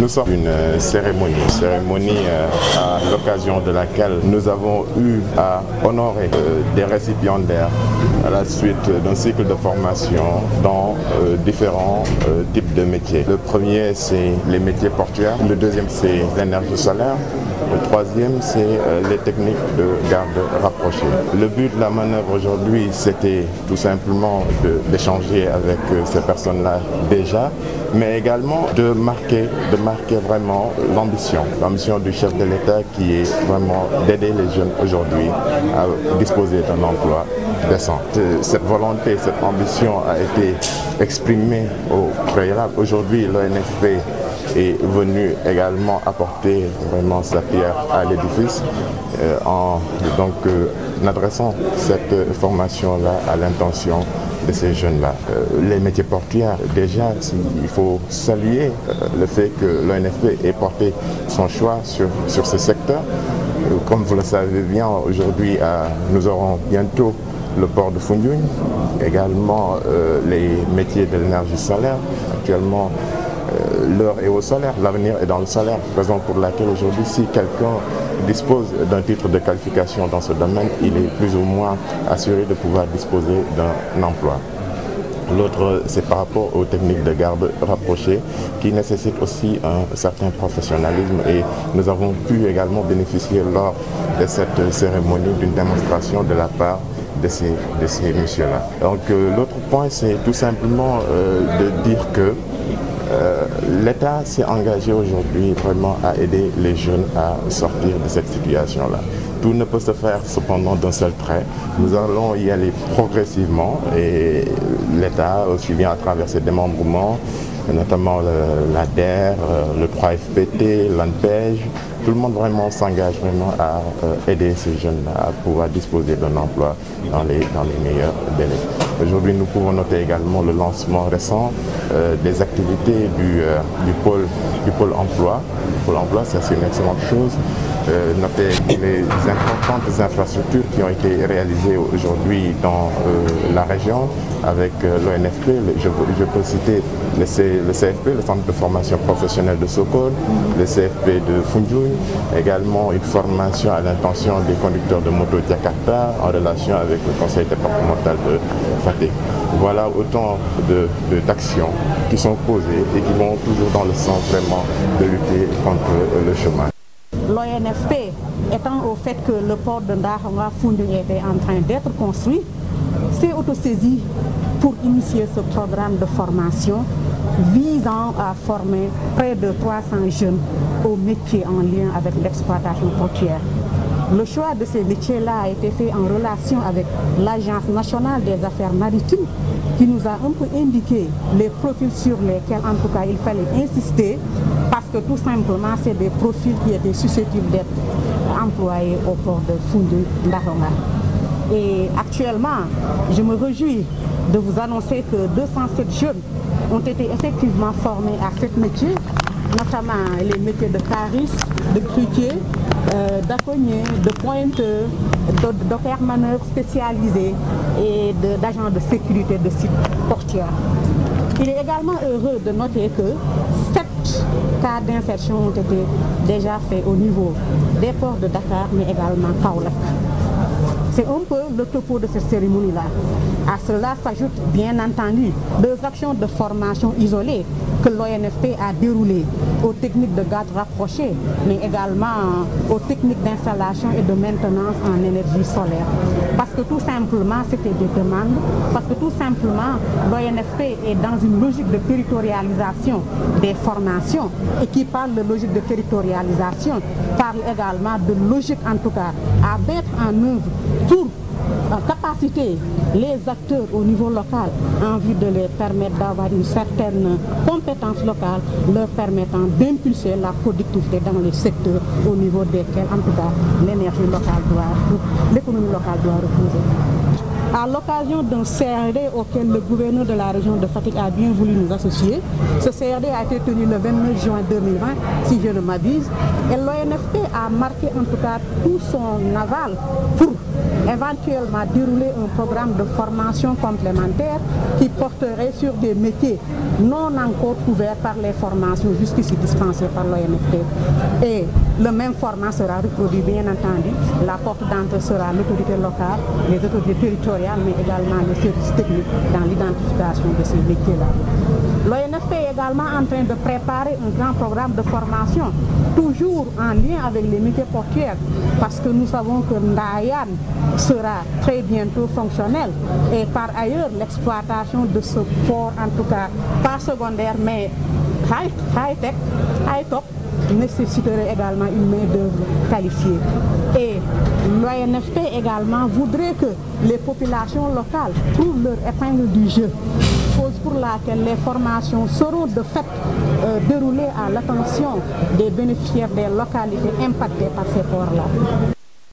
Nous sommes une cérémonie à l'occasion de laquelle nous avons eu à honorer des récipiendaires à la suite d'un cycle de formation dans différents types de métiers. Le premier, c'est les métiers portuaires. Le deuxième, c'est l'énergie solaire. Le troisième, c'est les techniques de garde rapprochée. Le but de la manœuvre aujourd'hui, c'était tout simplement d'échanger avec ces personnes-là déjà, mais également de marquer vraiment l'ambition du chef de l'État qui est vraiment d'aider les jeunes aujourd'hui à disposer d'un emploi décent. Cette volonté, cette ambition a été exprimée au préalable. Aujourd'hui, l'ONFP est venu également apporter vraiment sa pierre à l'édifice en adressant cette formation-là à l'intention de ces jeunes-là. Les métiers portuaires, déjà, il faut saluer le fait que l'ONFP ait porté son choix sur ce secteur. Comme vous le savez bien, aujourd'hui, nous aurons bientôt le port de Foundiougne, également les métiers de l'énergie solaire. Actuellement, l'heure est au solaire, l'avenir est dans le solaire, raison pour laquelle aujourd'hui, si quelqu'un dispose d'un titre de qualification dans ce domaine, il est plus ou moins assuré de pouvoir disposer d'un emploi. L'autre, c'est par rapport aux techniques de garde rapprochée qui nécessitent aussi un certain professionnalisme et nous avons pu également bénéficier lors de cette cérémonie d'une démonstration de la part de ces messieurs-là. Donc l'autre point, c'est tout simplement de dire que l'État s'est engagé aujourd'hui vraiment à aider les jeunes à sortir de cette situation-là. Tout ne peut se faire cependant d'un seul trait. Nous allons y aller progressivement et l'État, aussi bien à travers ses démembrements, notamment l'ADER, le 3FPT, l'ANPEJ, tout le monde vraiment s'engage vraiment à aider ces jeunes à pouvoir disposer d'un emploi dans les meilleurs délais. Aujourd'hui, nous pouvons noter également le lancement récent des activités du pôle emploi. Le pôle emploi, c'est une excellente chose. Notez les importantes infrastructures qui ont été réalisées aujourd'hui dans la région avec l'ONFP. Je peux citer le CFP, le Centre de formation professionnelle de Sokone, le CFP de Foundiougne, également une formation à l'intention des conducteurs de moto Jakarta en relation avec le conseil départemental de Fatick. Voilà autant d'actions qui sont posées et qui vont toujours dans le sens vraiment de lutter contre le chômage. L'ONFP, étant au fait que le port de Ndahonga Foundiougne était en train d'être construit, s'est autosaisi pour initier ce programme de formation visant à former près de 300 jeunes aux métiers en lien avec l'exploitation portuaire. Le choix de ces métiers-là a été fait en relation avec l'Agence nationale des affaires maritimes qui nous a un peu indiqué les profils sur lesquels en tout cas il fallait insister parce que tout simplement c'est des profils qui étaient susceptibles d'être employés au port de Foundiougne Ndahonga. Et actuellement, je me réjouis de vous annoncer que 207 jeunes ont été effectivement formés à ce métier, notamment les métiers de cariste, de grutier, d'acogneux, de pointeur, d'opère-manœuvre spécialisé et d'agents de sécurité de sites portuaires. Il est également heureux de noter que 7 cas d'insertion ont été déjà faits au niveau des ports de Dakar, mais également Kaolack. C'est un peu le topo de cette cérémonie-là. À cela s'ajoutent bien entendu deux actions de formation isolées que l'ONFP a déroulées aux techniques de garde rapprochée, mais également aux techniques d'installation et de maintenance en énergie solaire. Parce que tout simplement, c'était des demandes, parce que tout simplement, l'ONFP est dans une logique de territorialisation des formations et qui parle de logique de territorialisation, parle également de logique en tout cas à mettre en œuvre pour capaciter les acteurs au niveau local en vue de les permettre d'avoir une certaine compétence locale, leur permettant d'impulser la productivité dans les secteurs au niveau desquels en tout cas l'énergie locale l'économie locale doit reposer. À l'occasion d'un CRD auquel le gouverneur de la région de Fatick a bien voulu nous associer, ce CRD a été tenu le 29 juin 2020, si je ne m'abuse, et l'ONFP a marqué en tout cas tout son aval pour éventuellement dérouler un programme de formation complémentaire qui porterait sur des métiers non encore couverts par les formations jusqu'ici dispensées par l'ONFP. Et le même format sera reproduit, bien entendu. La porte d'entrée sera l'autorité locale, les autorités territoriales, mais également les services techniques dans l'identification de ces métiers-là. L'ONFP est également en train de préparer un grand programme de formation, toujours en lien avec les métiers portuaires, parce que nous savons que Ndayan sera très bientôt fonctionnel. Et par ailleurs, l'exploitation de ce port, en tout cas pas secondaire, mais high-tech, high-top, nécessiterait également une main-d'œuvre qualifiée. Et l'ONFP également voudrait que les populations locales trouvent leur épingle du jeu, cause pour laquelle les formations seront de fait déroulées à l'attention des bénéficiaires des localités impactées par ces ports-là.